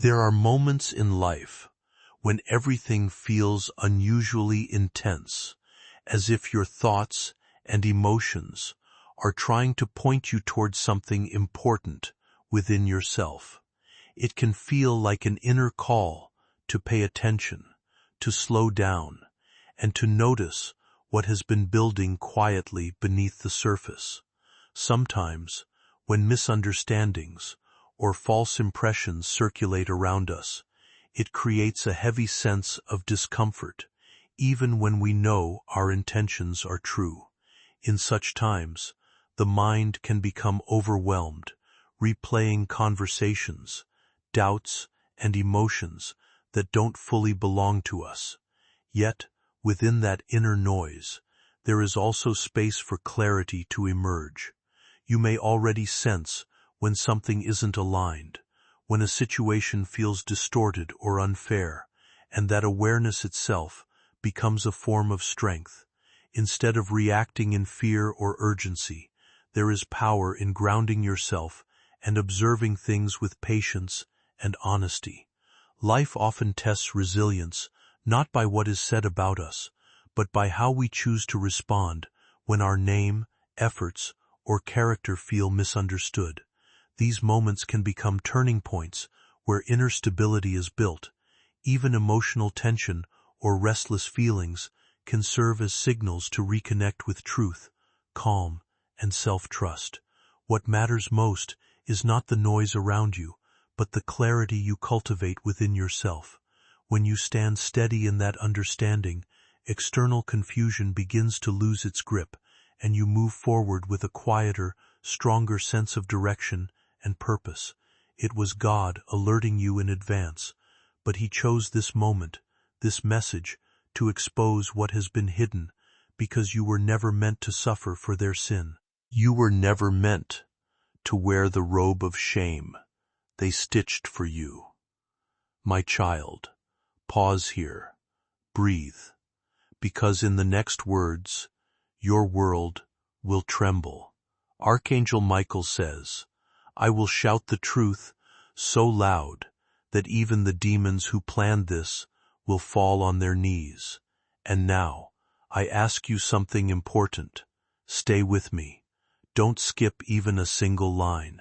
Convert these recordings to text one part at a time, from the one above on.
There are moments in life when everything feels unusually intense, as if your thoughts and emotions are trying to point you towards something important within yourself. It can feel like an inner call to pay attention, to slow down, and to notice what has been building quietly beneath the surface. Sometimes, when misunderstandings or false impressions circulate around us, it creates a heavy sense of discomfort, even when we know our intentions are true. In such times, the mind can become overwhelmed, replaying conversations, doubts, and emotions that don't fully belong to us. Yet, within that inner noise, there is also space for clarity to emerge. You may already sense when something isn't aligned, when a situation feels distorted or unfair, and that awareness itself becomes a form of strength. Instead of reacting in fear or urgency, there is power in grounding yourself and observing things with patience and honesty. Life often tests resilience not by what is said about us, but by how we choose to respond when our name, efforts, or character feel misunderstood. These moments can become turning points where inner stability is built. Even emotional tension or restless feelings can serve as signals to reconnect with truth, calm, and self-trust. What matters most is not the noise around you, but the clarity you cultivate within yourself. When you stand steady in that understanding, external confusion begins to lose its grip, and you move forward with a quieter, stronger sense of direction and purpose. It was God alerting you in advance, but He chose this moment, this message, to expose what has been hidden, because you were never meant to suffer for their sin. You were never meant to wear the robe of shame they stitched for you. My child, pause here, breathe, because in the next words, your world will tremble. Archangel Michael says, I will shout the truth so loud that even the demons who planned this will fall on their knees. And now, I ask you something important. Stay with me. Don't skip even a single line,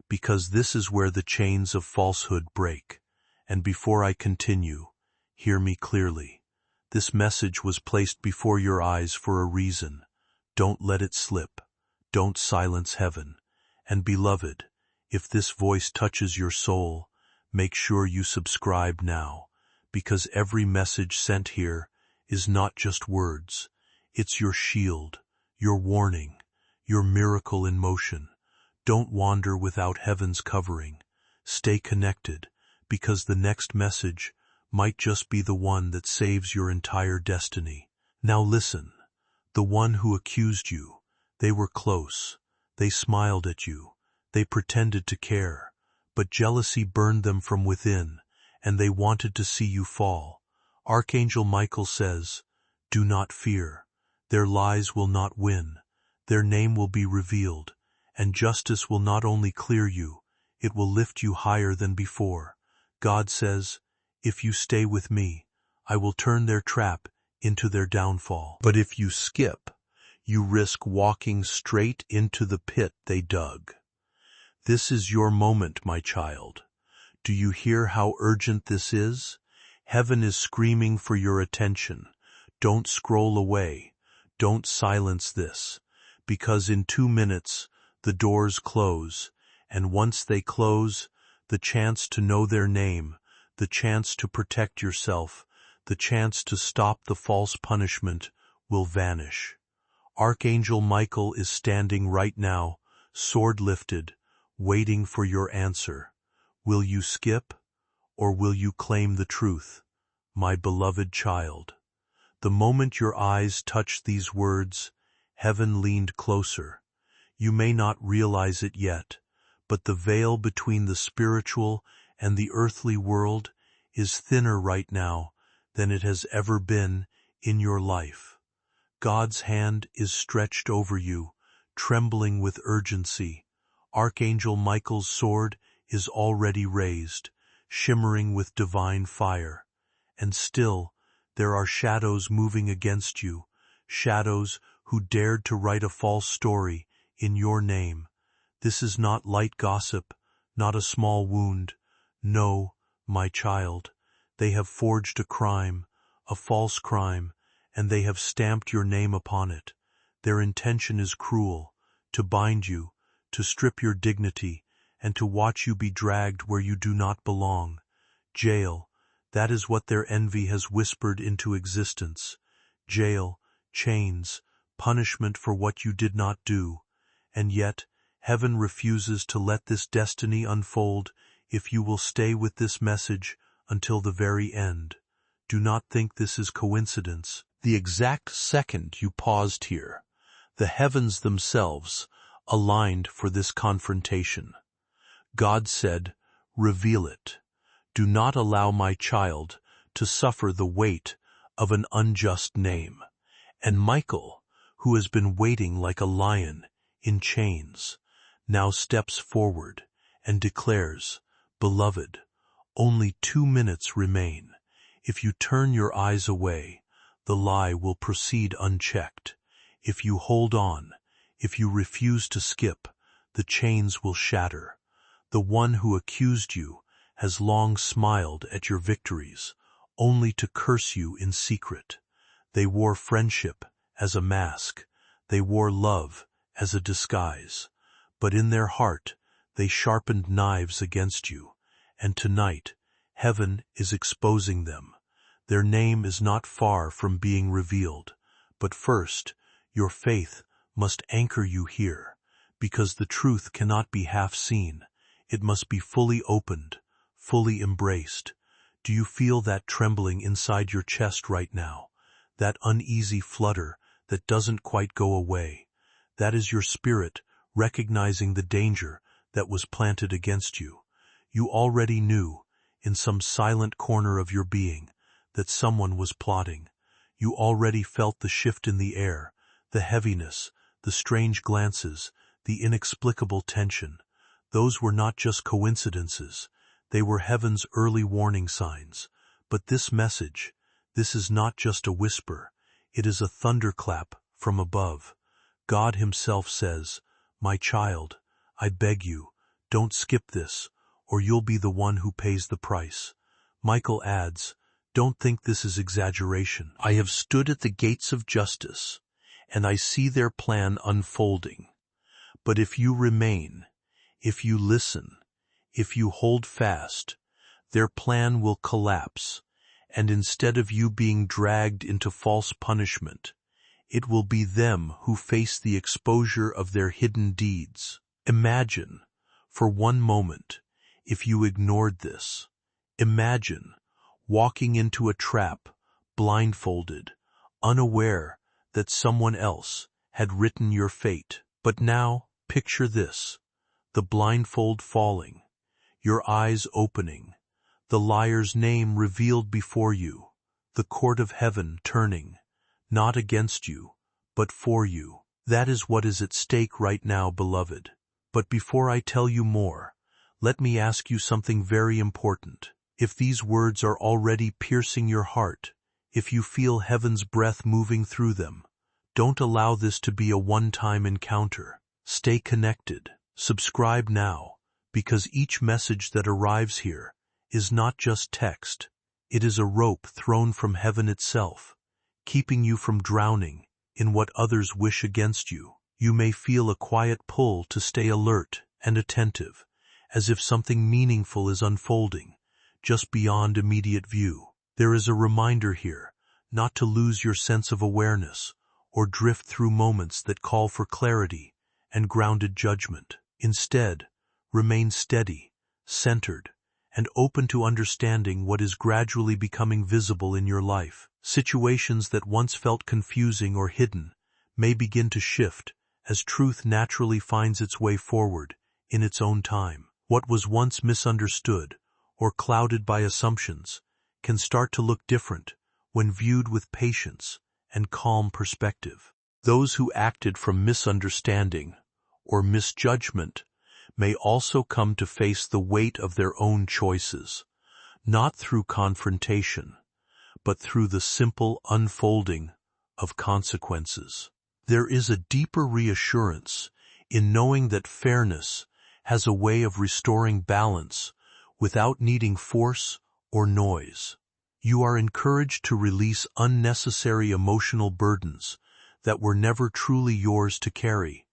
because this is where the chains of falsehood break. And before I continue, hear me clearly. This message was placed before your eyes for a reason. Don't let it slip. Don't silence heaven. And beloved, if this voice touches your soul, make sure you subscribe now, because every message sent here is not just words. It's your shield, your warning, your miracle in motion. Don't wander without heaven's covering. Stay connected, because the next message might just be the one that saves your entire destiny. Now listen, the one who accused you, they were close. They smiled at you. They pretended to care, but jealousy burned them from within, and they wanted to see you fall. Archangel Michael says, do not fear. Their lies will not win. Their name will be revealed, and justice will not only clear you, it will lift you higher than before. God says, if you stay with me, I will turn their trap into their downfall. But if you skip, you risk walking straight into the pit they dug. This is your moment, my child. Do you hear how urgent this is? Heaven is screaming for your attention. Don't scroll away. Don't silence this, because in 2 minutes, the doors close, and once they close, the chance to know their name, the chance to protect yourself, the chance to stop the false punishment will vanish. Archangel Michael is standing right now, sword lifted, waiting for your answer. Will you skip, or will you claim the truth, my beloved child? The moment your eyes touched these words, heaven leaned closer. You may not realize it yet, but the veil between the spiritual and the earthly world is thinner right now than it has ever been in your life. God's hand is stretched over you, trembling with urgency. Archangel Michael's sword is already raised, shimmering with divine fire. And still, there are shadows moving against you, shadows who dared to write a false story in your name. This is not light gossip, not a small wound. No, my child, they have forged a crime, a false crime, and they have stamped your name upon it. Their intention is cruel, to bind you, to strip your dignity, and to watch you be dragged where you do not belong. Jail, that is what their envy has whispered into existence. Jail, chains, punishment for what you did not do. And yet, heaven refuses to let this destiny unfold if you will stay with this message until the very end. Do not think this is coincidence. The exact second you paused here, the heavens themselves aligned for this confrontation. God said, "Reveal it. Do not allow my child to suffer the weight of an unjust name." And Michael, who has been waiting like a lion in chains, now steps forward and declares, "Beloved, only 2 minutes remain. If you turn your eyes away, the lie will proceed unchecked. If you hold on, if you refuse to skip, the chains will shatter. The one who accused you has long smiled at your victories, only to curse you in secret. They wore friendship as a mask. They wore love as a disguise. But in their heart, they sharpened knives against you. And tonight, heaven is exposing them. Their name is not far from being revealed. But first, your faith must anchor you here, because the truth cannot be half seen. It must be fully opened, fully embraced. Do you feel that trembling inside your chest right now? That uneasy flutter that doesn't quite go away? That is your spirit recognizing the danger that was planted against you. You already knew, in some silent corner of your being, that someone was plotting. You already felt the shift in the air, the heaviness, the strange glances, the inexplicable tension. Those were not just coincidences. They were heaven's early warning signs. But this message, this is not just a whisper. It is a thunderclap from above. God himself says, "My child, I beg you, don't skip this, or you'll be the one who pays the price." Michael adds, "Don't think this is exaggeration. I have stood at the gates of justice, and I see their plan unfolding. But if you remain, if you listen, if you hold fast, their plan will collapse, and instead of you being dragged into false punishment, it will be them who face the exposure of their hidden deeds." Imagine, for one moment, if you ignored this. Imagine walking into a trap, blindfolded, unaware that someone else had written your fate. But now, picture this: the blindfold falling, your eyes opening, the liar's name revealed before you, the court of heaven turning, not against you, but for you. That is what is at stake right now, beloved. But before I tell you more, let me ask you something very important. If these words are already piercing your heart, if you feel heaven's breath moving through them, don't allow this to be a one-time encounter. Stay connected. Subscribe now, because each message that arrives here is not just text. It is a rope thrown from heaven itself, keeping you from drowning in what others wish against you. You may feel a quiet pull to stay alert and attentive, as if something meaningful is unfolding, just beyond immediate view. There is a reminder here not to lose your sense of awareness or drift through moments that call for clarity and grounded judgment. Instead, remain steady, centered, and open to understanding what is gradually becoming visible in your life. Situations that once felt confusing or hidden may begin to shift as truth naturally finds its way forward in its own time. What was once misunderstood or clouded by assumptions can start to look different when viewed with patience and calm perspective. Those who acted from misunderstanding or misjudgment may also come to face the weight of their own choices. not through confrontation, but through the simple unfolding of consequences. There is a deeper reassurance in knowing that fairness has a way of restoring balance without needing force or noise. You are encouraged to release unnecessary emotional burdens that were never truly yours to carry,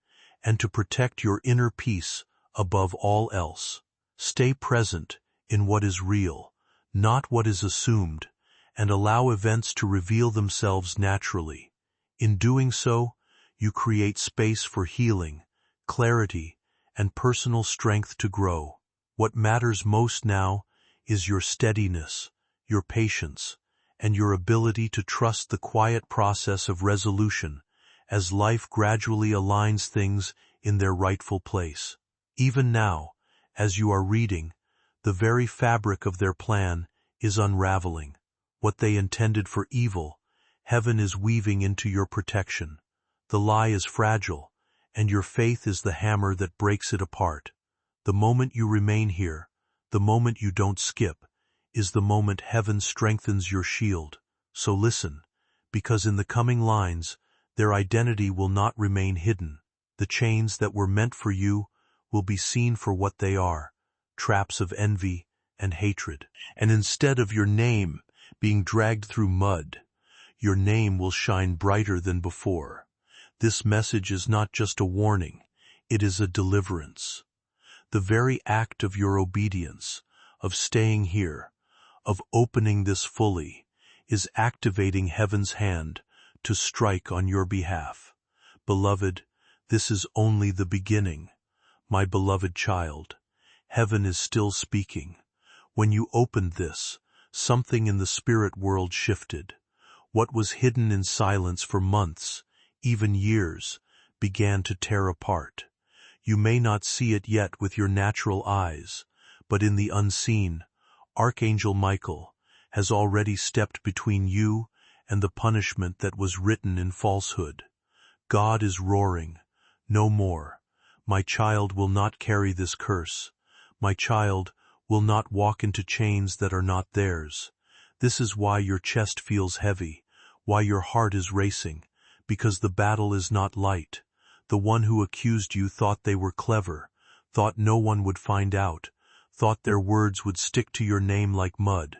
and to protect your inner peace above all else. Stay present in what is real, not what is assumed, and allow events to reveal themselves naturally. In doing so, you create space for healing, clarity, and personal strength to grow. What matters most now is your steadiness, your patience, and your ability to trust the quiet process of resolution as life gradually aligns things in their rightful place. Even now, as you are reading, the very fabric of their plan is unraveling. What they intended for evil, heaven is weaving into your protection. The lie is fragile, and your faith is the hammer that breaks it apart. The moment you remain here, the moment you don't skip, is the moment heaven strengthens your shield. So listen, because in the coming lines, their identity will not remain hidden. The chains that were meant for you will be seen for what they are, traps of envy and hatred. And instead of your name being dragged through mud, your name will shine brighter than before. This message is not just a warning, it is a deliverance. The very act of your obedience, of staying here, of opening this fully, is activating heaven's hand to strike on your behalf. Beloved, this is only the beginning. My beloved child, heaven is still speaking. When you opened this, something in the spirit world shifted. What was hidden in silence for months, even years, began to tear apart. You may not see it yet with your natural eyes, but in the unseen, Archangel Michael has already stepped between you and the punishment that was written in falsehood. God is roaring, no more. My child will not carry this curse. My child will not walk into chains that are not theirs. This is why your chest feels heavy, why your heart is racing, because the battle is not light. The one who accused you thought they were clever, thought no one would find out, thought their words would stick to your name like mud.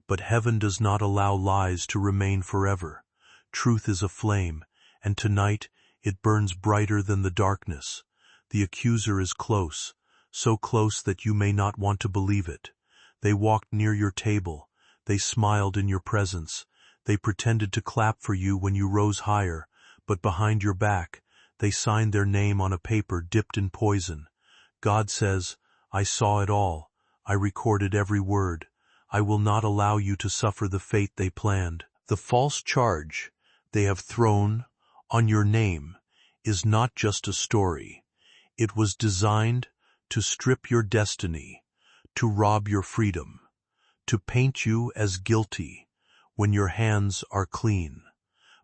But heaven does not allow lies to remain forever. Truth is a flame, and tonight it burns brighter than the darkness. The accuser is close, so close that you may not want to believe it. They walked near your table, they smiled in your presence, they pretended to clap for you when you rose higher, but behind your back, they signed their name on a paper dipped in poison. God says, I saw it all, I recorded every word. I will not allow you to suffer the fate they planned. The false charge they have thrown on your name is not just a story. It was designed to strip your destiny, to rob your freedom, to paint you as guilty when your hands are clean.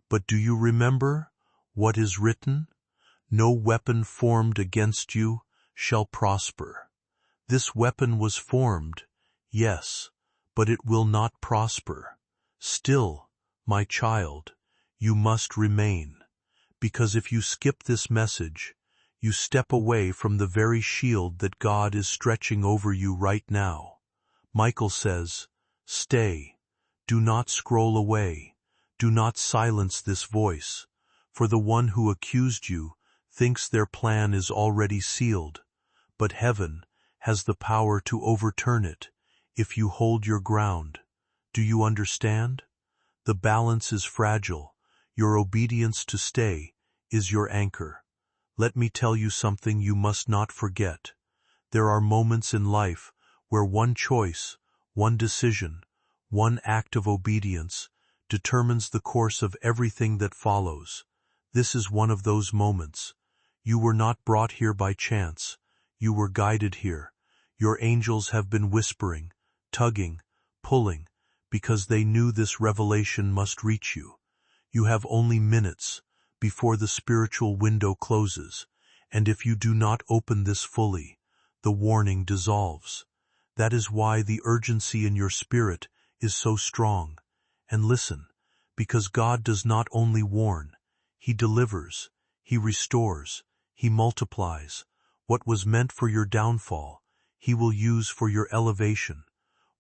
But do you remember what is written? No weapon formed against you shall prosper. This weapon was formed, yes, but it will not prosper. Still, my child, you must remain, because if you skip this message, you step away from the very shield that God is stretching over you right now. Michael says, stay, do not scroll away, do not silence this voice, for the one who accused you thinks their plan is already sealed, but heaven has the power to overturn it if you hold your ground. Do you understand? The balance is fragile. Your obedience to stay is your anchor. Let me tell you something you must not forget. There are moments in life where one choice, one decision, one act of obedience determines the course of everything that follows. This is one of those moments. You were not brought here by chance. You were guided here. Your angels have been whispering, tugging, pulling, because they knew this revelation must reach you. You have only minutes before the spiritual window closes, and if you do not open this fully, the warning dissolves. That is why the urgency in your spirit is so strong. And listen, because God does not only warn, He delivers, He restores, He multiplies. What was meant for your downfall, He will use for your elevation.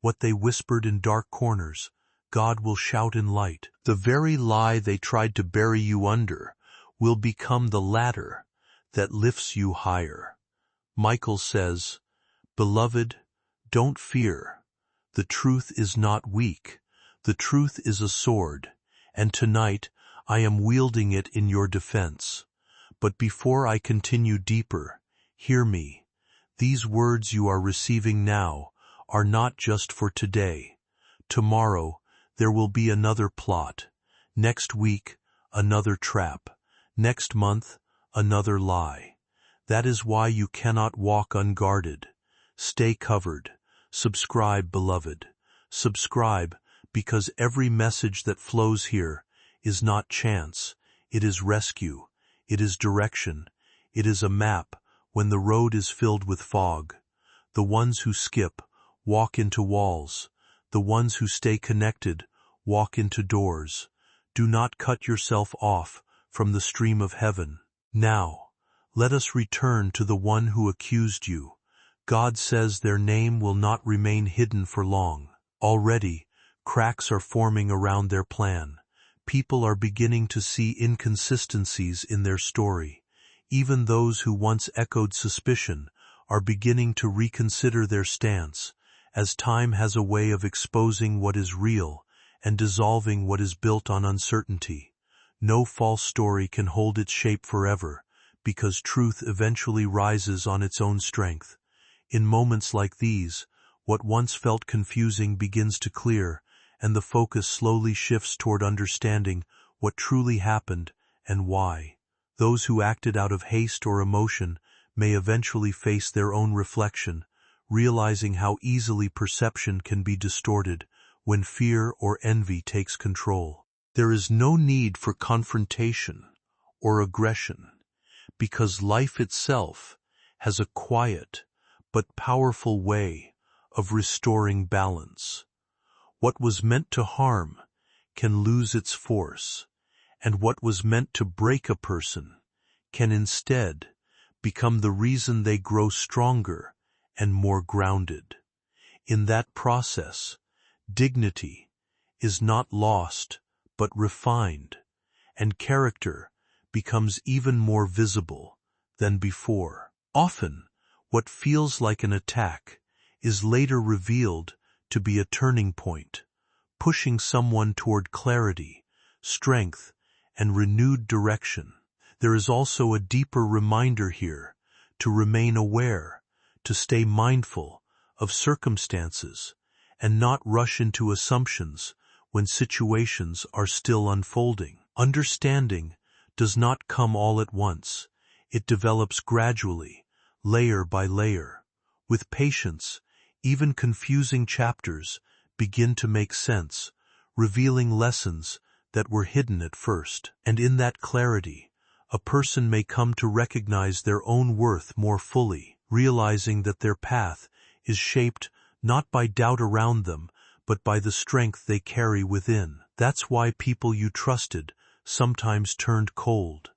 What they whispered in dark corners, God will shout in light. The very lie they tried to bury you under will become the ladder that lifts you higher. Michael says, "Beloved, don't fear. The truth is not weak. The truth is a sword, and tonight I am wielding it in your defense. But before I continue deeper, hear me. These words you are receiving now are not just for today. Tomorrow, there will be another plot. Next week, another trap. Next month, another lie. That is why you cannot walk unguarded. Stay covered. Subscribe, beloved. Subscribe, because every message that flows here is not chance. It is rescue. It is direction. It is a map when the road is filled with fog. The ones who skip walk into walls. The ones who stay connected walk into doors. Do not cut yourself off from the stream of heaven. Now, let us return to the one who accused you. God says their name will not remain hidden for long. Already, cracks are forming around their plan. People are beginning to see inconsistencies in their story. Even those who once echoed suspicion are beginning to reconsider their stance, as time has a way of exposing what is real and dissolving what is built on uncertainty. No false story can hold its shape forever, because truth eventually rises on its own strength. In moments like these, what once felt confusing begins to clear, and the focus slowly shifts toward understanding what truly happened and why. Those who acted out of haste or emotion may eventually face their own reflection, realizing how easily perception can be distorted when fear or envy takes control. There is no need for confrontation or aggression, because life itself has a quiet but powerful way of restoring balance. What was meant to harm can lose its force, and what was meant to break a person can instead become the reason they grow stronger and more grounded. In that process, dignity is not lost but refined, and character becomes even more visible than before. Often, what feels like an attack is later revealed to be a turning point, pushing someone toward clarity, strength, and renewed direction. There is also a deeper reminder here to remain aware, to stay mindful of circumstances, and not rush into assumptions when situations are still unfolding. Understanding does not come all at once. It develops gradually, layer by layer. With patience, even confusing chapters begin to make sense, revealing lessons that were hidden at first. And in that clarity, a person may come to recognize their own worth more fully, realizing that their path is shaped not by doubt around them, but by the strength they carry within. That's why people you trusted sometimes turned cold.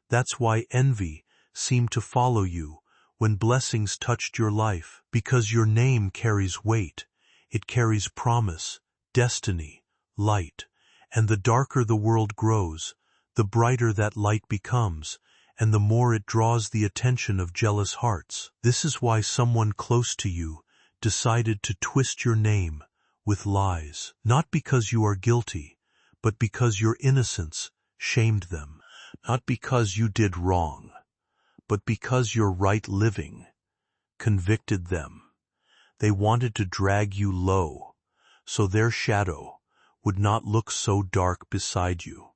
That's why envy seemed to follow you when blessings touched your life, because your name carries weight. It carries promise, destiny, light, and the darker the world grows, the brighter that light becomes, and the more it draws the attention of jealous hearts. This is why someone close to you decided to twist your name with lies, not because you are guilty, but because your innocence shamed them, not because you did wrong, but because your right living convicted them. They wanted to drag you low, so their shadow would not look so dark beside you.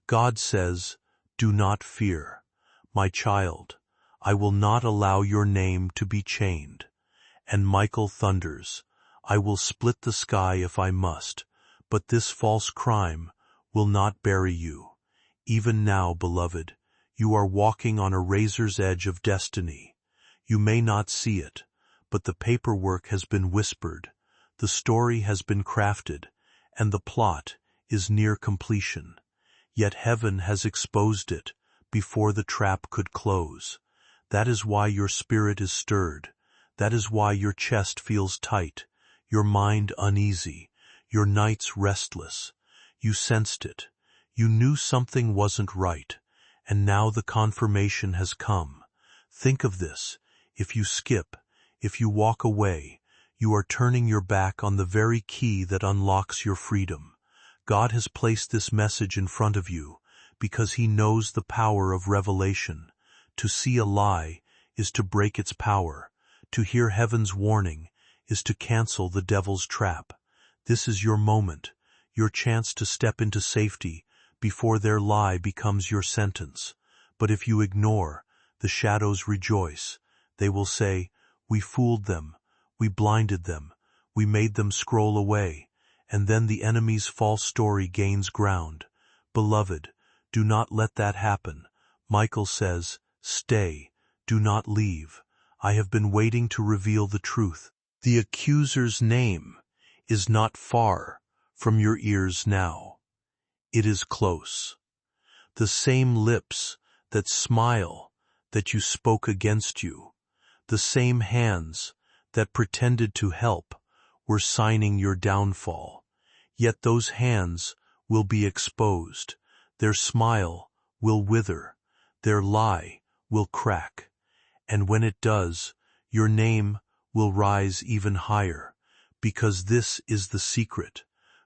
God says, "Do not fear, my child. I will not allow your name to be chained." And Michael thunders, "I will split the sky if I must, but this false crime will not bury you. Even now, beloved, you are walking on a razor's edge of destiny. You may not see it, but the paperwork has been whispered, the story has been crafted, and the plot is near completion. Yet heaven has exposed it before the trap could close. That is why your spirit is stirred. That is why your chest feels tight, your mind uneasy, your nights restless. You sensed it. You knew something wasn't right, and now the confirmation has come. Think of this. If you skip, if you walk away, you are turning your back on the very key that unlocks your freedom. God has placed this message in front of you because He knows the power of revelation. To see a lie is to break its power. To hear heaven's warning is to cancel the devil's trap. This is your moment, your chance to step into safety before their lie becomes your sentence. But if you ignore, the shadows rejoice. They will say, "We fooled them, we blinded them, we made them scroll away," and then the enemy's false story gains ground. Beloved, do not let that happen. Michael says, "Stay, do not leave. I have been waiting to reveal the truth." The accuser's name is not far from your ears now. It is close. The same lips that smile that you spoke against you, the same hands that pretended to help were signing your downfall. Yet those hands will be exposed. Their smile will wither. Their lie will crack. And when it does, your name will rise even higher. Because this is the secret.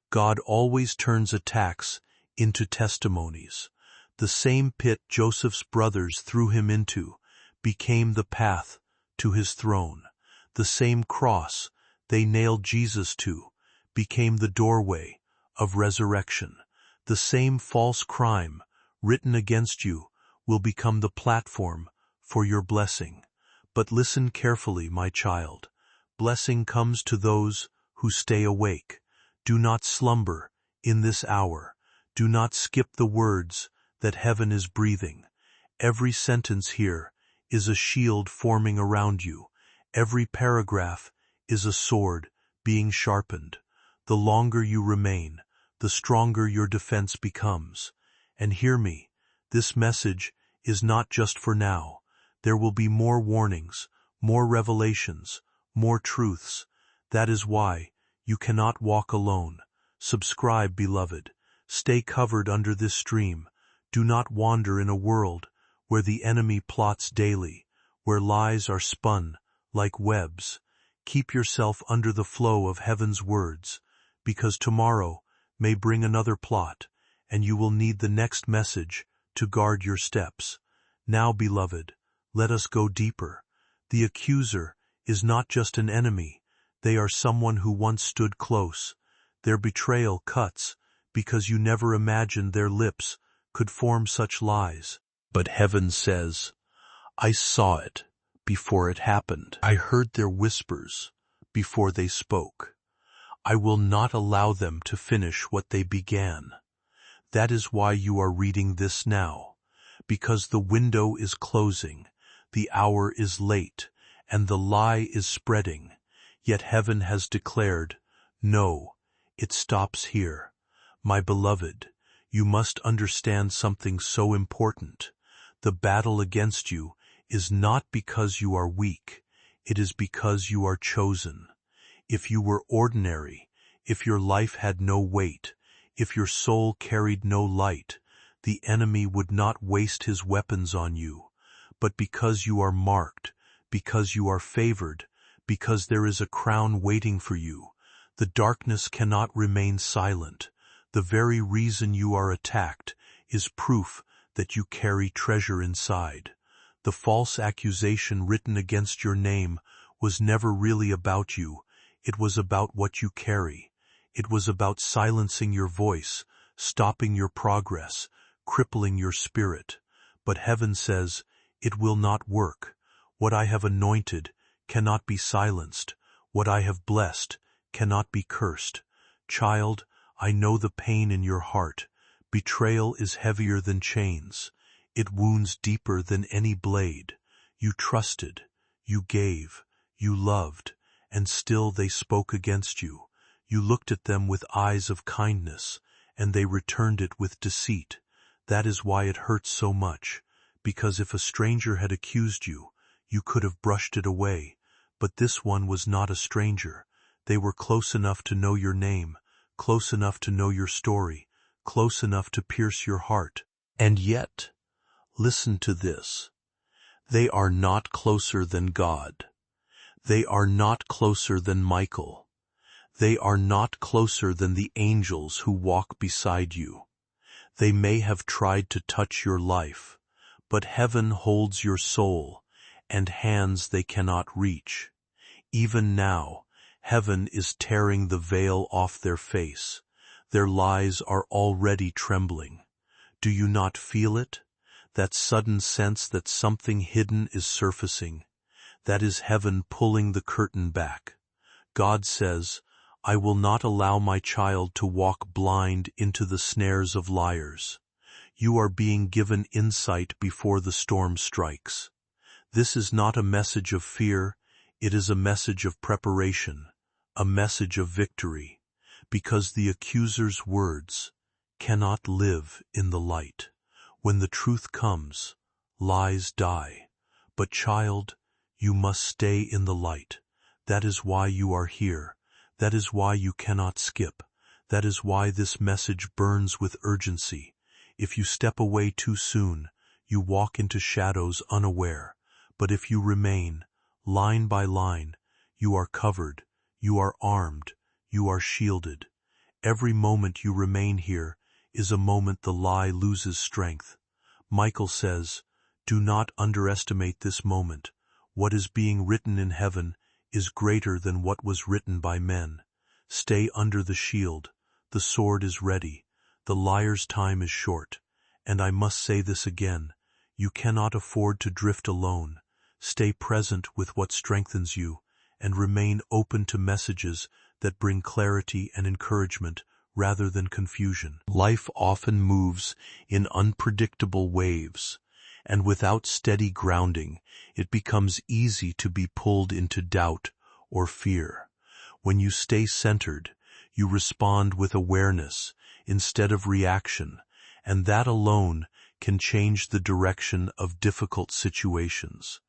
God always turns attacks into testimonies. The same pit Joseph's brothers threw him into became the path to his throne. The same cross they nailed Jesus to became the doorway of resurrection. The same false crime written against you will become the platform for your blessing. But listen carefully, my child. Blessing comes to those who stay awake. Do not slumber in this hour. Do not skip the words that heaven is breathing. Every sentence here is a shield forming around you. Every paragraph is a sword being sharpened. The longer you remain, the stronger your defense becomes. And hear me, this message is not just for now. There will be more warnings, more revelations, more truths. That is why you cannot walk alone. Subscribe, beloved. Stay covered under this stream. Do not wander in a world where the enemy plots daily, where lies are spun like webs. Keep yourself under the flow of heaven's words, because tomorrow may bring another plot, and you will need the next message to guard your steps. Now, beloved, let us go deeper. The accuser is not just an enemy. They are someone who once stood close. Their betrayal cuts because you never imagined their lips could form such lies. But heaven says, "I saw it before it happened. I heard their whispers before they spoke. I will not allow them to finish what they began." That is why you are reading this now, because the window is closing, the hour is late, and the lie is spreading. Yet heaven has declared, "No, it stops here." My beloved, you must understand something so important. The battle against you is not because you are weak. It is because you are chosen. If you were ordinary, if your life had no weight, if your soul carried no light, the enemy would not waste his weapons on you. But because you are marked, because you are favored, because there is a crown waiting for you, the darkness cannot remain silent. The very reason you are attacked is proof that you carry treasure inside. The false accusation written against your name was never really about you. It was about what you carry. It was about silencing your voice, stopping your progress, crippling your spirit. But heaven says, it will not work. What I have anointed cannot be silenced. What I have blessed cannot be cursed. Child, I know the pain in your heart. Betrayal is heavier than chains. It wounds deeper than any blade. You trusted, you gave, you loved, and still they spoke against you. You looked at them with eyes of kindness, and they returned it with deceit. That is why it hurts so much, because if a stranger had accused you, you could have brushed it away. But this one was not a stranger. They were close enough to know your name, close enough to know your story, close enough to pierce your heart. And yet, listen to this. They are not closer than God. They are not closer than Michael. They are not closer than the angels who walk beside you. They may have tried to touch your life, but heaven holds your soul, and hands they cannot reach. Even now, heaven is tearing the veil off their face. Their lies are already trembling. Do you not feel it? That sudden sense that something hidden is surfacing. That is heaven pulling the curtain back. God says, I will not allow my child to walk blind into the snares of liars. You are being given insight before the storm strikes. This is not a message of fear, it is a message of preparation, a message of victory, because the accuser's words cannot live in the light. When the truth comes, lies die. But child, you must stay in the light. That is why you are here. That is why you cannot skip. That is why this message burns with urgency. If you step away too soon, you walk into shadows unaware. But if you remain, line by line, you are covered, you are armed, you are shielded. Every moment you remain here is a moment the lie loses strength. Michael says, do not underestimate this moment. What is being written in heaven is greater than what was written by men. Stay under the shield. The sword is ready. The liar's time is short. And I must say this again. You cannot afford to drift alone. Stay present with what strengthens you, and remain open to messages that bring clarity and encouragement rather than confusion. Life often moves in unpredictable waves, and without steady grounding, it becomes easy to be pulled into doubt or fear. When you stay centered, you respond with awareness instead of reaction, and that alone can change the direction of difficult situations.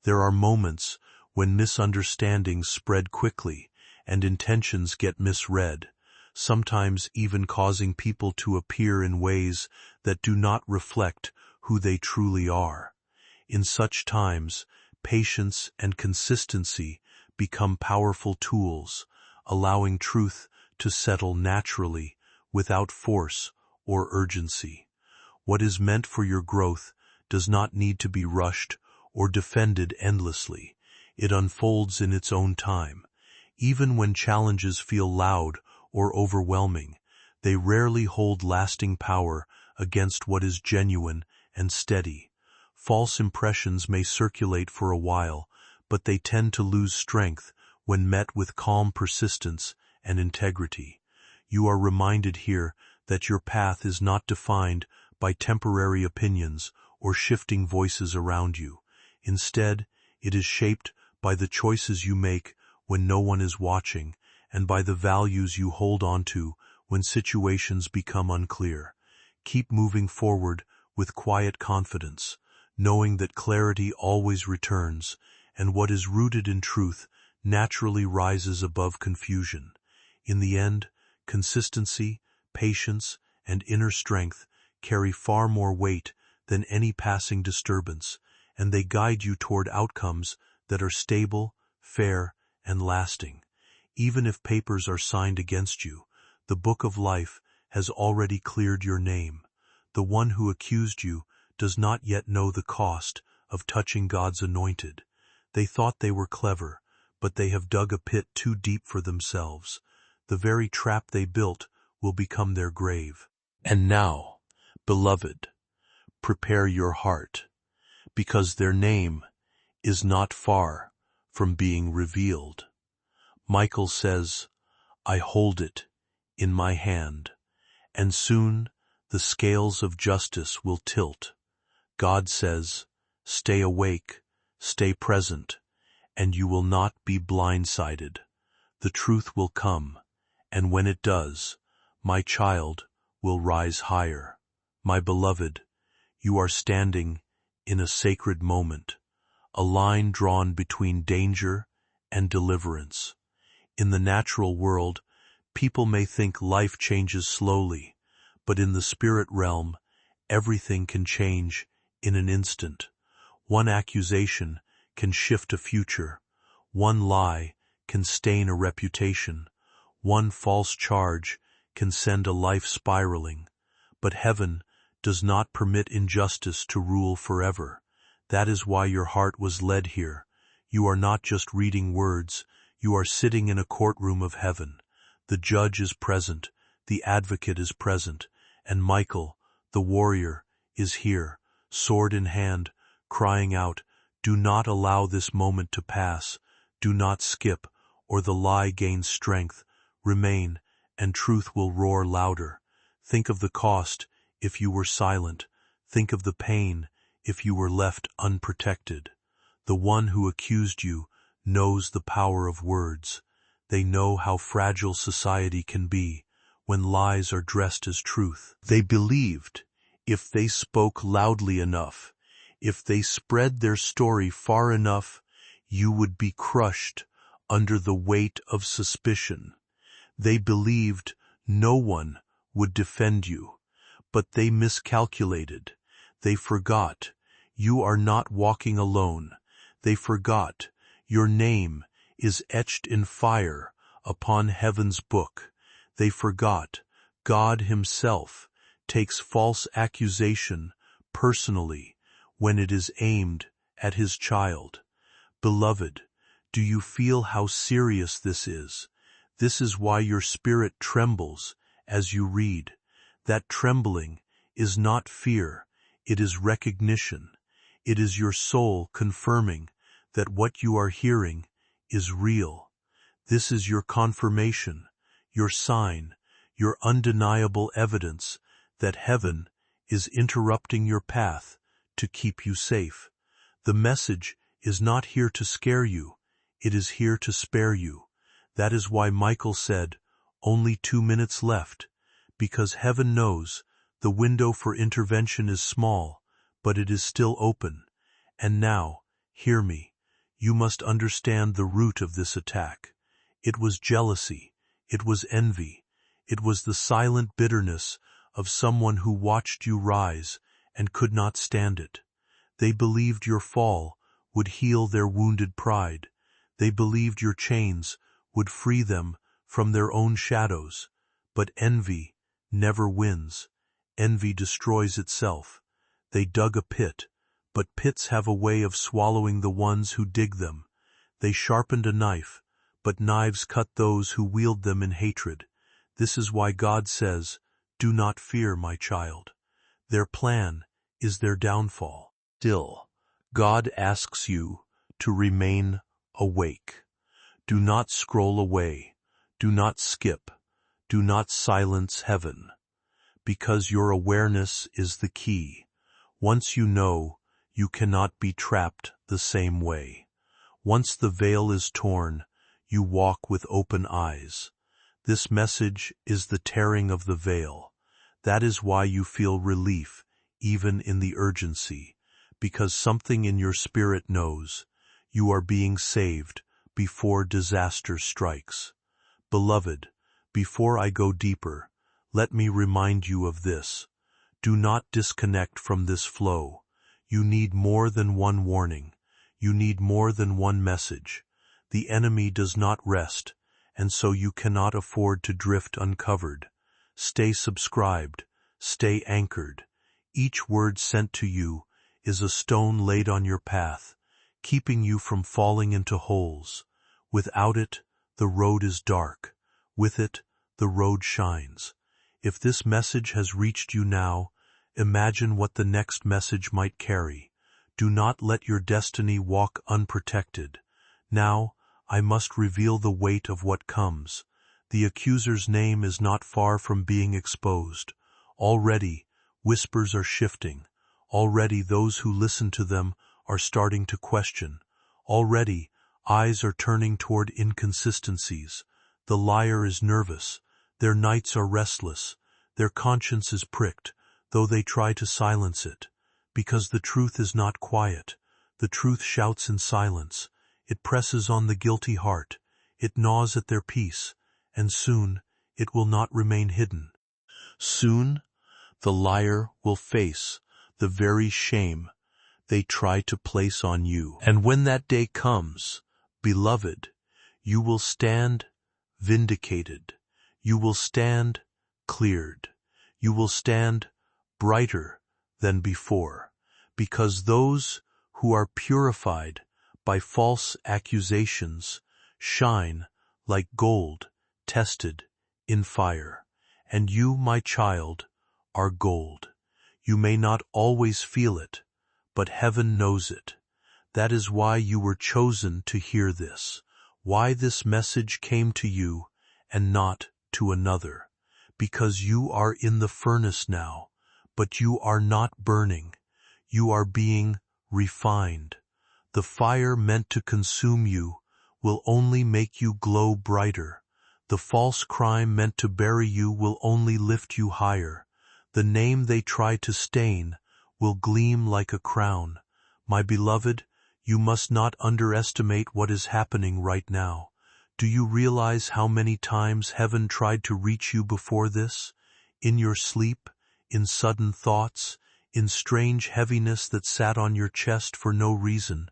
There are moments when misunderstandings spread quickly and intentions get misread, sometimes even causing people to appear in ways that do not reflect who they truly are. In such times, patience and consistency become powerful tools, allowing truth to settle naturally without force or urgency. What is meant for your growth does not need to be rushed or defended endlessly. It unfolds in its own time. Even when challenges feel loud or overwhelming, they rarely hold lasting power against what is genuine and steady. False impressions may circulate for a while, but they tend to lose strength when met with calm persistence and integrity. You are reminded here that your path is not defined by temporary opinions or shifting voices around you. Instead, it is shaped by the choices you make when no one is watching, and by the values you hold on to when situations become unclear. Keep moving forward with quiet confidence, knowing that clarity always returns, and what is rooted in truth naturally rises above confusion. In the end, consistency, patience, and inner strength carry far more weight than any passing disturbance, and they guide you toward outcomes that are stable, fair, and lasting. Even if papers are signed against you, the book of life has already cleared your name. The one who accused you does not yet know the cost of touching God's anointed. They thought they were clever, but they have dug a pit too deep for themselves. The very trap they built will become their grave. And now, beloved, prepare your heart, because their name is not far from being revealed. Michael says, I hold it in my hand, and soon the scales of justice will tilt. God says, stay awake, stay present, and you will not be blindsided. The truth will come, and when it does, my child will rise higher. My beloved, you are standing in a sacred moment, a line drawn between danger and deliverance. In the natural world, people may think life changes slowly, but in the spirit realm, everything can change in an instant. One accusation can shift a future. One lie can stain a reputation. One false charge can send a life spiraling. But heaven does not permit injustice to rule forever. That is why your heart was led here. You are not just reading words, you are sitting in a courtroom of heaven. The judge is present, the advocate is present, and Michael, the warrior, is here, sword in hand, crying out, "Do not allow this moment to pass. Do not skip, or the lie gains strength. Remain, and truth will roar louder. Think of the cost if you were silent. Think of the pain if you were left unprotected. The one who accused you knows the power of words. They know how fragile society can be when lies are dressed as truth. They believed if they spoke loudly enough, if they spread their story far enough, you would be crushed under the weight of suspicion. They believed no one would defend you, but they miscalculated. They forgot you are not walking alone. They forgot your name is etched in fire upon heaven's book. They forgot God himself takes false accusation personally when it is aimed at his child. Beloved, do you feel how serious this is? This is why your spirit trembles as you read. That trembling is not fear, it is recognition. It is your soul confirming that what you are hearing is real. This is your confirmation, your sign, your undeniable evidence that heaven is interrupting your path to keep you safe. The message is not here to scare you, it is here to spare you. That is why Michael said, "Only 2 minutes left," because heaven knows the window for intervention is small, but it is still open. And now, hear me, you must understand the root of this attack. It was jealousy, it was envy, it was the silent bitterness of someone who watched you rise and could not stand it. They believed your fall would heal their wounded pride. They believed your chains would free them from their own shadows. But envy never wins. Envy destroys itself. They dug a pit, but pits have a way of swallowing the ones who dig them. They sharpened a knife, but knives cut those who wield them in hatred. This is why God says, "Do not fear, my child." Their plan is their downfall. Still, God asks you to remain awake. Do not scroll away. Do not skip. Do not silence heaven. Because your awareness is the key. Once you know, you cannot be trapped the same way. Once the veil is torn, you walk with open eyes. This message is the tearing of the veil. That is why you feel relief, even in the urgency, because something in your spirit knows you are being saved before disaster strikes. Beloved, before I go deeper, let me remind you of this. Do not disconnect from this flow. You need more than one warning. You need more than one message. The enemy does not rest, and so you cannot afford to drift uncovered. Stay subscribed. Stay anchored. Each word sent to you is a stone laid on your path, keeping you from falling into holes. Without it, the road is dark. With it, the road shines. If this message has reached you now, imagine what the next message might carry. Do not let your destiny walk unprotected. Now, I must reveal the weight of what comes. The accuser's name is not far from being exposed. Already, whispers are shifting. Already, those who listen to them are starting to question. Already, Eyes are turning toward inconsistencies. The liar is nervous. Their nights are restless. Their conscience is pricked, though they try to silence it. Because the truth is not quiet. The truth shouts in silence. It presses on the guilty heart. It gnaws at their peace. And soon, it will not remain hidden. Soon, the liar will face the very shame they try to place on you. And when that day comes, beloved, you will stand vindicated. You will stand cleared. You will stand brighter than before, because those who are purified by false accusations shine like gold tested in fire. And you, my child, are gold. You may not always feel it, but heaven knows it. That is why you were chosen to hear this, why this message came to you and not to another. Because you are in the furnace now, but you are not burning. You are being refined. The fire meant to consume you will only make you glow brighter. The false crime meant to bury you will only lift you higher. The name they try to stain will gleam like a crown. My beloved, you must not underestimate what is happening right now. Do you realize how many times heaven tried to reach you before this? In your sleep, in sudden thoughts, in strange heaviness that sat on your chest for no reason.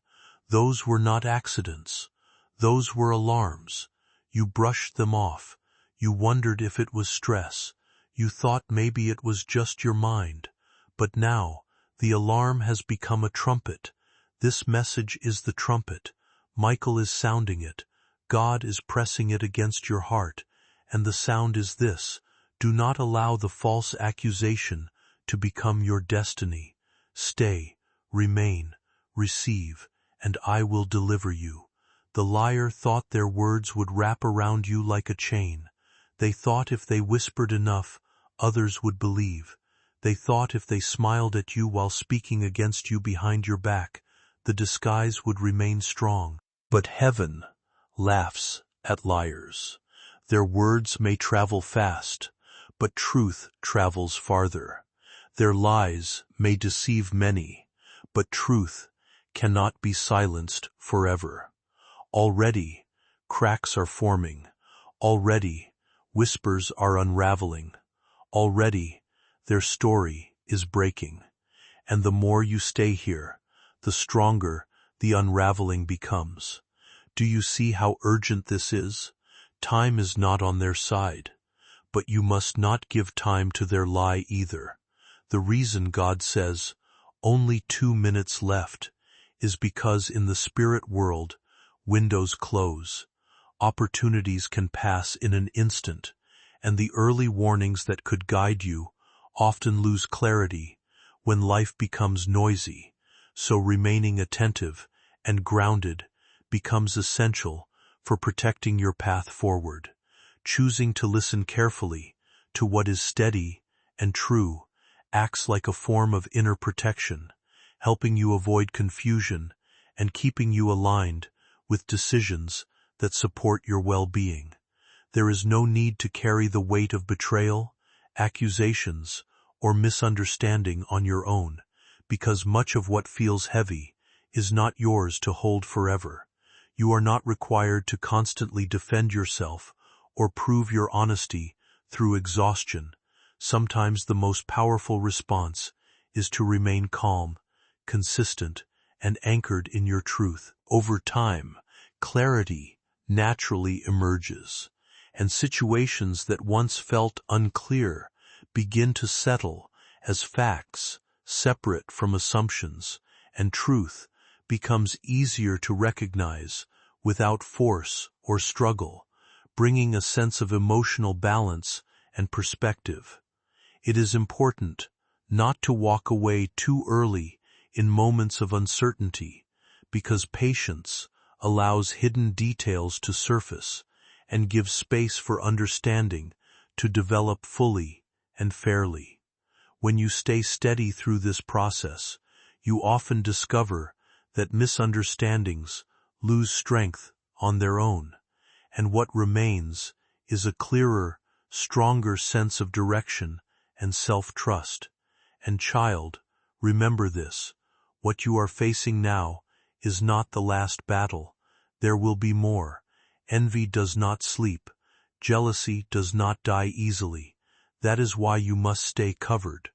Those were not accidents. Those were alarms. You brushed them off. You wondered if it was stress. You thought maybe it was just your mind. But now, the alarm has become a trumpet. This message is the trumpet. Michael is sounding it. God is pressing it against your heart. And the sound is this: do not allow the false accusation to become your destiny. Stay, remain, receive, and I will deliver you. The liar thought their words would wrap around you like a chain. They thought if they whispered enough, others would believe. They thought if they smiled at you while speaking against you behind your back, the disguise would remain strong. But heaven laughs at liars. Their words may travel fast, but truth travels farther. Their lies may deceive many, but truth cannot be silenced forever. Already, cracks are forming. Already, whispers are unraveling. Already, their story is breaking. And the more you stay here, the stronger the unraveling becomes. Do you see how urgent this is? Time is not on their side. But you must not give time to their lie either. The reason God says, "Only 2 minutes left," is because in the spirit world, windows close. Opportunities can pass in an instant, and the early warnings that could guide you often lose clarity when life becomes noisy. So remaining attentive and grounded becomes essential for protecting your path forward. Choosing to listen carefully to what is steady and true acts like a form of inner protection, helping you avoid confusion and keeping you aligned with decisions that support your well-being. There is no need to carry the weight of betrayal, accusations, or misunderstanding on your own, because much of what feels heavy is not yours to hold forever. You are not required to constantly defend yourself or prove your honesty through exhaustion. Sometimes the most powerful response is to remain calm, consistent, and anchored in your truth. Over time, clarity naturally emerges, and situations that once felt unclear begin to settle as facts separate from assumptions, and truth becomes easier to recognize without force or struggle, bringing a sense of emotional balance and perspective. It is important not to walk away too early in moments of uncertainty, because patience allows hidden details to surface and gives space for understanding to develop fully and fairly. When you stay steady through this process, you often discover that misunderstandings lose strength on their own, and what remains is a clearer, stronger sense of direction and self-trust. And child, remember this, what you are facing now is not the last battle. There will be more. Envy does not sleep. Jealousy does not die easily. That is why you must stay covered.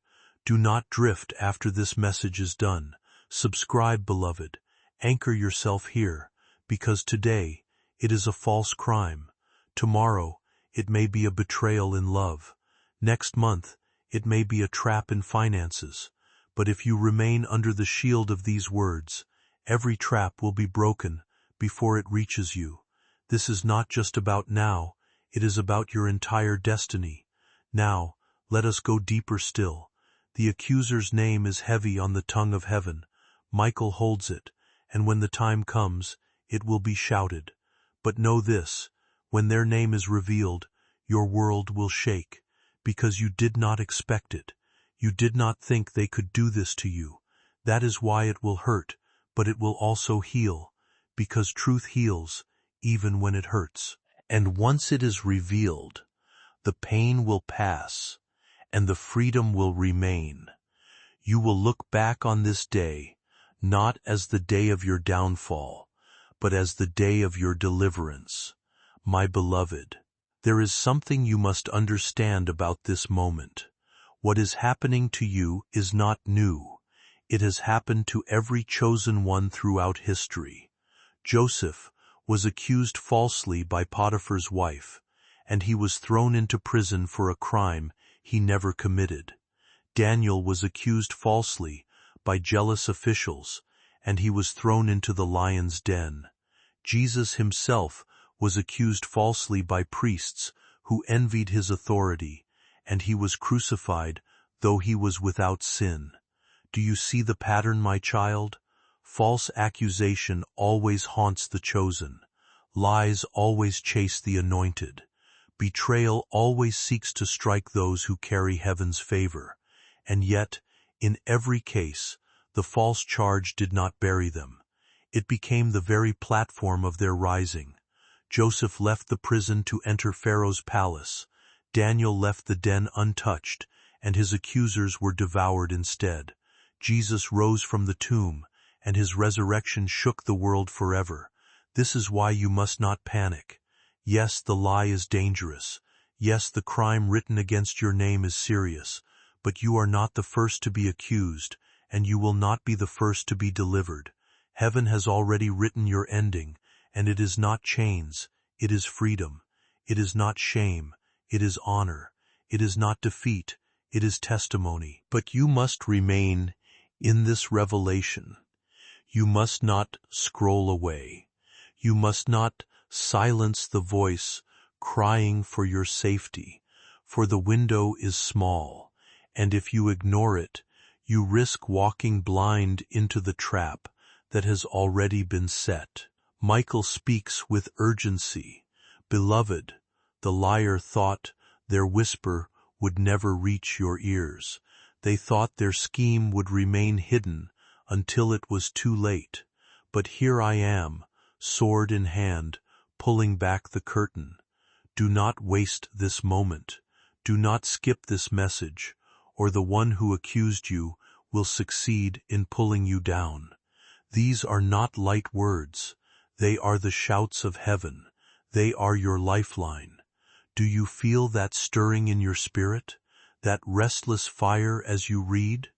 Do not drift after this message is done. Subscribe, beloved. Anchor yourself here, because today it is a false crime. Tomorrow it may be a betrayal in love. Next month it may be a trap in finances. But if you remain under the shield of these words, every trap will be broken before it reaches you. This is not just about now, it is about your entire destiny. Now, let us go deeper still. The accuser's name is heavy on the tongue of heaven. Michael holds it, and when the time comes, it will be shouted. But know this, when their name is revealed, your world will shake, because you did not expect it. You did not think they could do this to you. That is why it will hurt, but it will also heal, because truth heals, even when it hurts. And once it is revealed, the pain will pass, and the freedom will remain. You will look back on this day, not as the day of your downfall, but as the day of your deliverance. My beloved, there is something you must understand about this moment. What is happening to you is not new. It has happened to every chosen one throughout history. Joseph was accused falsely by Potiphar's wife, and he was thrown into prison for a crime he never committed. Daniel was accused falsely by jealous officials, and he was thrown into the lion's den. Jesus himself was accused falsely by priests who envied his authority, and he was crucified, though he was without sin. Do you see the pattern, my child? False accusation always haunts the chosen. Lies always chase the anointed. Betrayal always seeks to strike those who carry heaven's favor. And yet, in every case, the false charge did not bury them. It became the very platform of their rising. Joseph left the prison to enter Pharaoh's palace. Daniel left the den untouched, and his accusers were devoured instead. Jesus rose from the tomb, and his resurrection shook the world forever. This is why you must not panic. Yes, the lie is dangerous. Yes, the crime written against your name is serious. But you are not the first to be accused, and you will not be the first to be delivered. Heaven has already written your ending, and it is not chains, it is freedom. It is not shame, it is honor. It is not defeat, it is testimony. But you must remain in this revelation. You must not scroll away. You must not silence the voice crying for your safety, for the window is small, and if you ignore it, you risk walking blind into the trap that has already been set. Michael speaks with urgency. Beloved, the liar thought their whisper would never reach your ears. They thought their scheme would remain hidden until it was too late. But here I am, sword in hand, pulling back the curtain. Do not waste this moment. Do not skip this message, or the one who accused you will succeed in pulling you down. These are not light words. They are the shouts of heaven. They are your lifeline. Do you feel that stirring in your spirit? That restless fire as you read?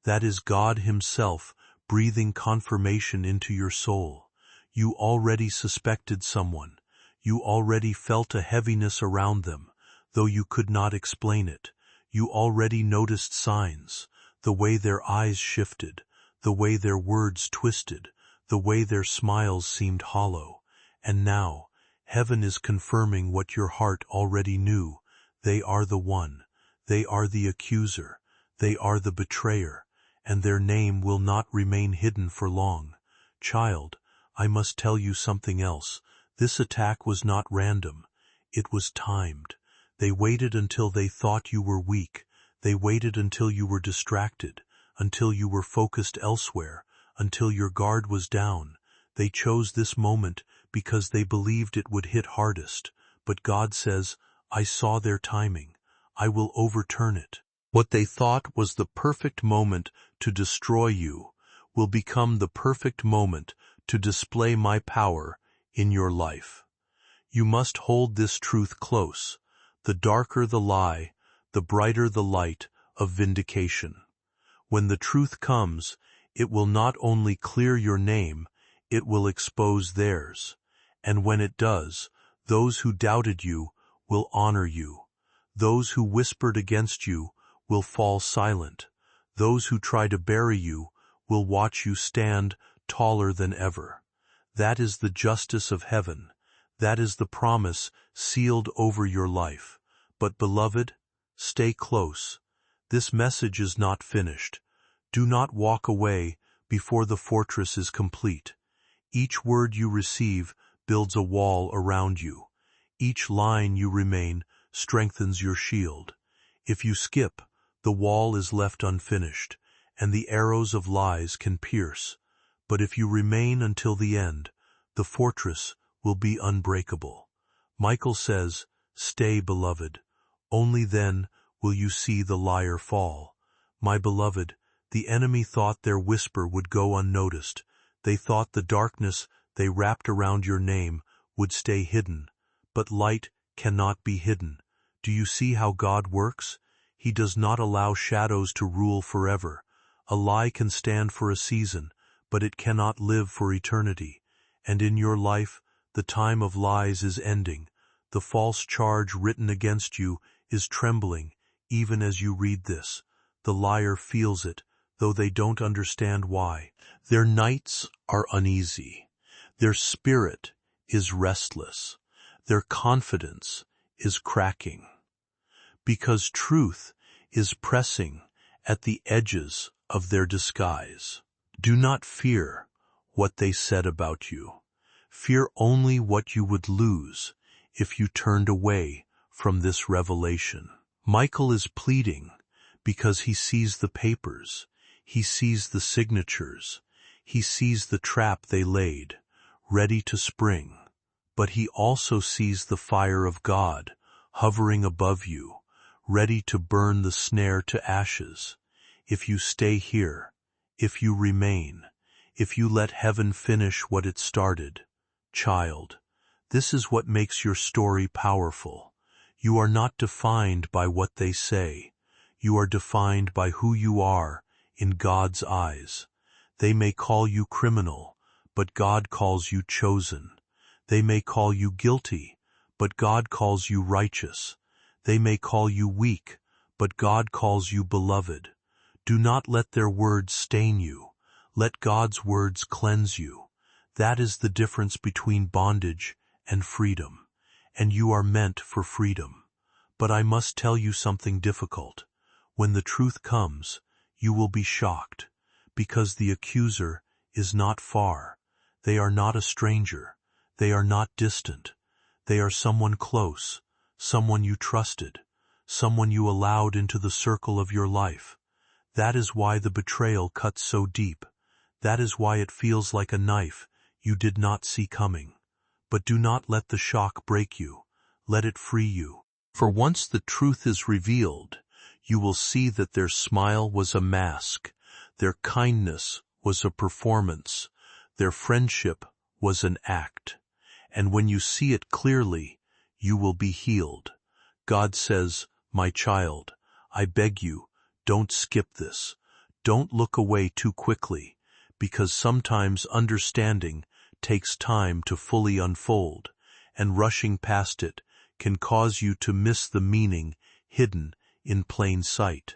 That is God Himself breathing confirmation into your soul. You already suspected someone. You already felt a heaviness around them, though you could not explain it. You already noticed signs, the way their eyes shifted, the way their words twisted, the way their smiles seemed hollow. And now, heaven is confirming what your heart already knew. They are the one. They are the accuser. They are the betrayer. And their name will not remain hidden for long. Child, I must tell you something else. This attack was not random. It was timed. They waited until they thought you were weak. They waited until you were distracted, until you were focused elsewhere, until your guard was down. They chose this moment because they believed it would hit hardest, but God says, I saw their timing. I will overturn it. What they thought was the perfect moment to destroy you will become the perfect moment to display my power in your life. You must hold this truth close. The darker the lie, the brighter the light of vindication. When the truth comes, it will not only clear your name, it will expose theirs. And when it does, those who doubted you will honor you. Those who whispered against you will fall silent. Those who try to bury you will watch you stand taller than ever. That is the justice of heaven. That is the promise sealed over your life. But beloved, stay close. This message is not finished. Do not walk away before the fortress is complete. Each word you receive builds a wall around you. Each line you remain strengthens your shield. If you skip, the wall is left unfinished, and the arrows of lies can pierce. But if you remain until the end, the fortress will be unbreakable. Michael says, stay, beloved. Only then will you see the liar fall. My beloved, the enemy thought their whisper would go unnoticed. They thought the darkness they wrapped around your name would stay hidden. But light cannot be hidden. Do you see how God works? He does not allow shadows to rule forever. A lie can stand for a season, but it cannot live for eternity. And in your life, the time of lies is ending. The false charge written against you is trembling, even as you read this. The liar feels it, though they don't understand why. Their nights are uneasy. Their spirit is restless. Their confidence is cracking. Because truth is pressing at the edges of their disguise. Do not fear what they said about you. Fear only what you would lose if you turned away from this revelation. Michael is pleading because he sees the papers, he sees the signatures, he sees the trap they laid, ready to spring. But he also sees the fire of God hovering above you, ready to burn the snare to ashes. If you stay here, if you remain, if you let heaven finish what it started, child, this is what makes your story powerful. You are not defined by what they say. You are defined by who you are in God's eyes. They may call you criminal, but God calls you chosen. They may call you guilty, but God calls you righteous. They may call you weak, but God calls you beloved. Do not let their words stain you. Let God's words cleanse you. That is the difference between bondage and freedom. And you are meant for freedom. But I must tell you something difficult. When the truth comes, you will be shocked, because the accuser is not far. They are not a stranger. They are not distant. They are someone close, someone you trusted, someone you allowed into the circle of your life. That is why the betrayal cuts so deep. That is why it feels like a knife you did not see coming. But do not let the shock break you. Let it free you. For once the truth is revealed, you will see that their smile was a mask, their kindness was a performance, their friendship was an act. And when you see it clearly, you will be healed. God says, my child, I beg you, don't skip this. Don't look away too quickly, because sometimes understanding takes time to fully unfold, and rushing past it can cause you to miss the meaning hidden in plain sight.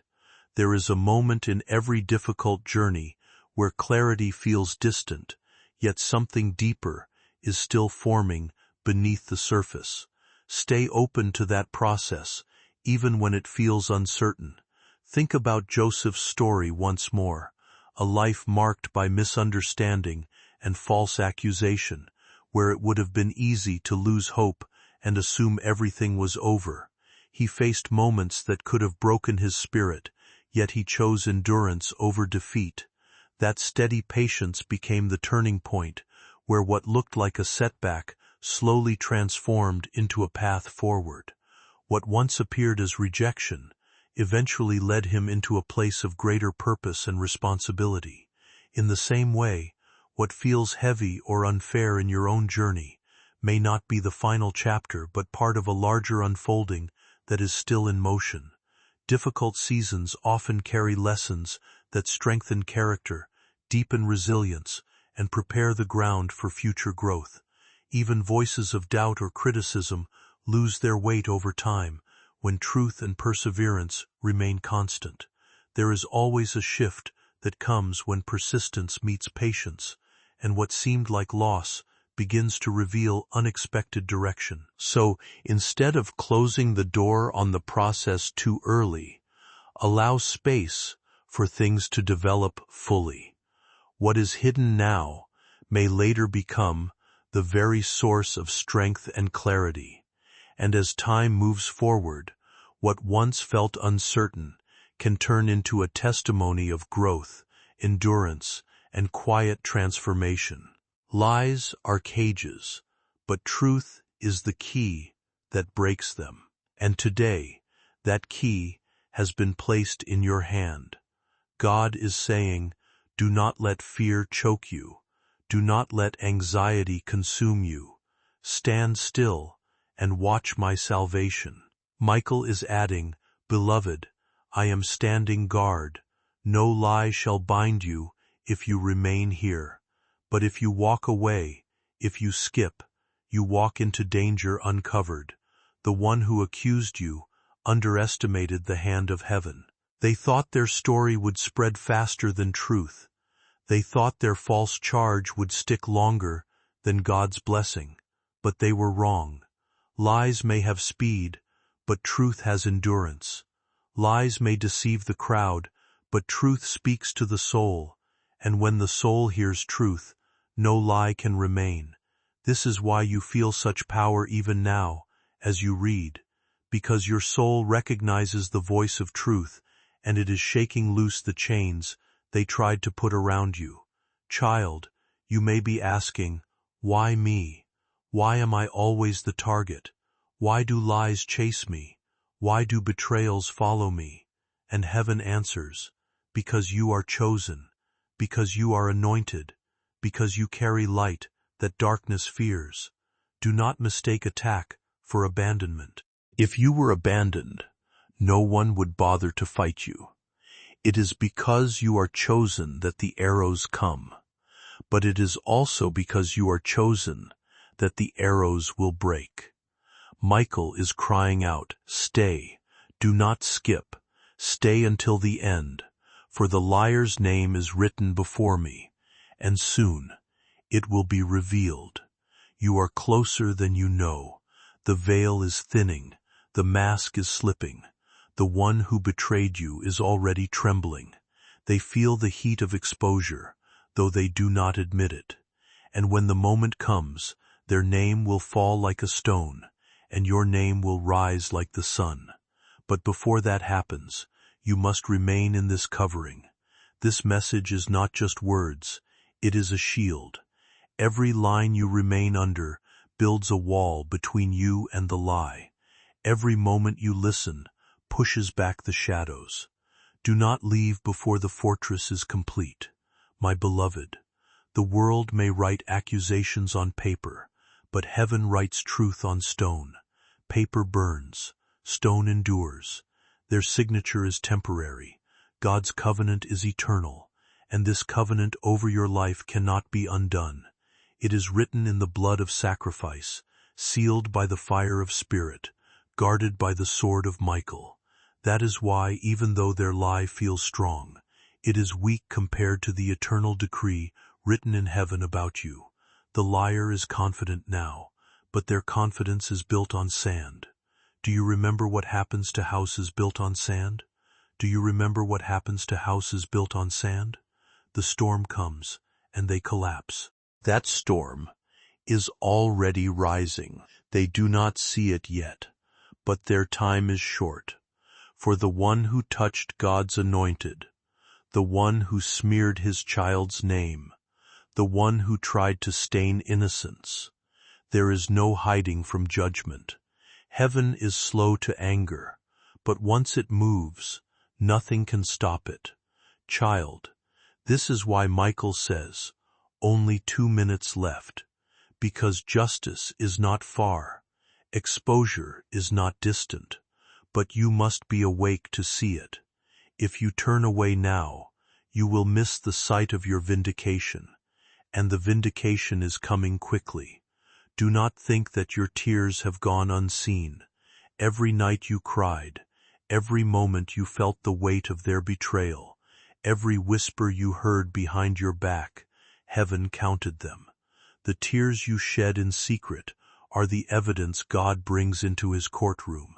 There is a moment in every difficult journey where clarity feels distant, yet something deeper is still forming beneath the surface. Stay open to that process, even when it feels uncertain. Think about Joseph's story once more, a life marked by misunderstanding and false accusation, where it would have been easy to lose hope and assume everything was over. He faced moments that could have broken his spirit, yet he chose endurance over defeat. That steady patience became the turning point, where what looked like a setback slowly transformed into a path forward. What once appeared as rejection eventually led him into a place of greater purpose and responsibility. In the same way, what feels heavy or unfair in your own journey may not be the final chapter but part of a larger unfolding that is still in motion. Difficult seasons often carry lessons that strengthen character, deepen resilience, and prepare the ground for future growth. Even voices of doubt or criticism lose their weight over time when truth and perseverance remain constant. There is always a shift that comes when persistence meets patience, and what seemed like loss begins to reveal unexpected direction. So, instead of closing the door on the process too early, allow space for things to develop fully. What is hidden now may later become the very source of strength and clarity. And as time moves forward, what once felt uncertain can turn into a testimony of growth, endurance, and quiet transformation. Lies are cages, but truth is the key that breaks them. And today, that key has been placed in your hand. God is saying, do not let fear choke you. Do not let anxiety consume you. Stand still and watch my salvation. Michael is adding, Beloved, I am standing guard. No lie shall bind you if you remain here. But if you walk away, if you skip, you walk into danger uncovered. The one who accused you underestimated the hand of heaven. They thought their story would spread faster than truth. They thought their false charge would stick longer than God's blessing. But they were wrong. Lies may have speed, but truth has endurance. Lies may deceive the crowd, but truth speaks to the soul. And when the soul hears truth, no lie can remain. This is why you feel such power even now, as you read, because your soul recognizes the voice of truth, and it is shaking loose the chains they tried to put around you. Child, you may be asking, why me? Why am I always the target? Why do lies chase me? Why do betrayals follow me? And heaven answers, because you are chosen, because you are anointed, because you carry light that darkness fears. Do not mistake attack for abandonment. If you were abandoned, no one would bother to fight you. It is because you are chosen that the arrows come, but it is also because you are chosen that the arrows will break. Michael is crying out, Stay, do not skip, stay until the end, for the liar's name is written before me, and soon it will be revealed. You are closer than you know. The veil is thinning, the mask is slipping. The one who betrayed you is already trembling. They feel the heat of exposure, though they do not admit it. And when the moment comes, their name will fall like a stone, and your name will rise like the sun. But before that happens, you must remain in this covering. This message is not just words, it is a shield. Every line you remain under builds a wall between you and the lie. Every moment you listen pushes back the shadows. Do not leave before the fortress is complete. My beloved, the world may write accusations on paper, but heaven writes truth on stone. Paper burns, stone endures. Their signature is temporary. God's covenant is eternal, and this covenant over your life cannot be undone. It is written in the blood of sacrifice, sealed by the fire of spirit, guarded by the sword of Michael. That is why, even though their lie feels strong, it is weak compared to the eternal decree written in heaven about you. The liar is confident now, but their confidence is built on sand. Do you remember what happens to houses built on sand? Do you remember what happens to houses built on sand? The storm comes, and they collapse. That storm is already rising. They do not see it yet, but their time is short. For the one who touched God's anointed, the one who smeared his child's name, the one who tried to stain innocence. There is no hiding from judgment. Heaven is slow to anger, but once it moves, nothing can stop it. Child, this is why Michael says, only 2 minutes left, because justice is not far, exposure is not distant, but you must be awake to see it. If you turn away now, you will miss the sight of your vindication, and the vindication is coming quickly. Do not think that your tears have gone unseen. Every night you cried, every moment you felt the weight of their betrayal, every whisper you heard behind your back, heaven counted them. The tears you shed in secret are the evidence God brings into his courtroom.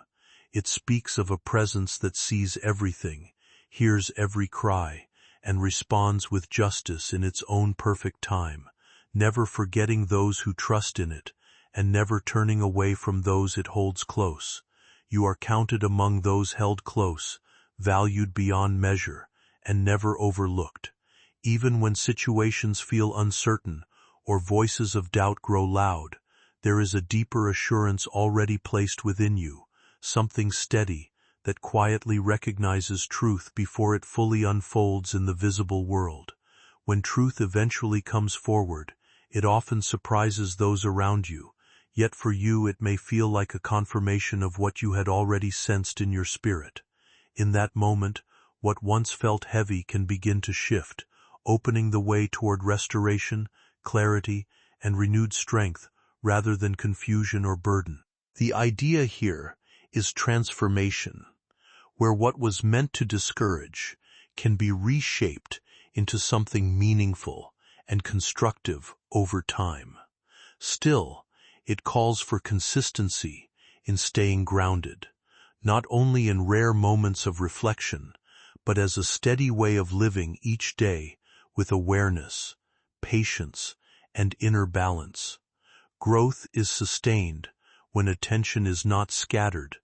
It speaks of a presence that sees everything, hears every cry, and responds with justice in its own perfect time, never forgetting those who trust in it, and never turning away from those it holds close. You are counted among those held close, valued beyond measure, and never overlooked. Even when situations feel uncertain, or voices of doubt grow loud, there is a deeper assurance already placed within you, something steady, that quietly recognizes truth before it fully unfolds in the visible world. When truth eventually comes forward, it often surprises those around you, yet for you it may feel like a confirmation of what you had already sensed in your spirit. In that moment, what once felt heavy can begin to shift, opening the way toward restoration, clarity, and renewed strength rather than confusion or burden. The idea here is transformation, where what was meant to discourage can be reshaped into something meaningful and constructive over time. Still, it calls for consistency in staying grounded, not only in rare moments of reflection, but as a steady way of living each day with awareness, patience, and inner balance. Growth is sustained when attention is not scattered,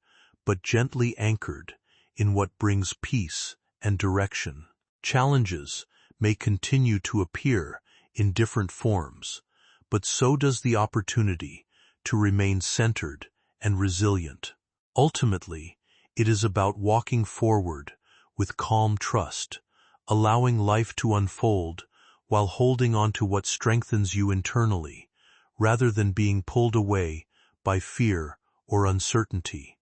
but gently anchored in what brings peace and direction. Challenges may continue to appear in different forms, but so does the opportunity to remain centered and resilient. Ultimately, it is about walking forward with calm trust, allowing life to unfold while holding on to what strengthens you internally, rather than being pulled away by fear or uncertainty.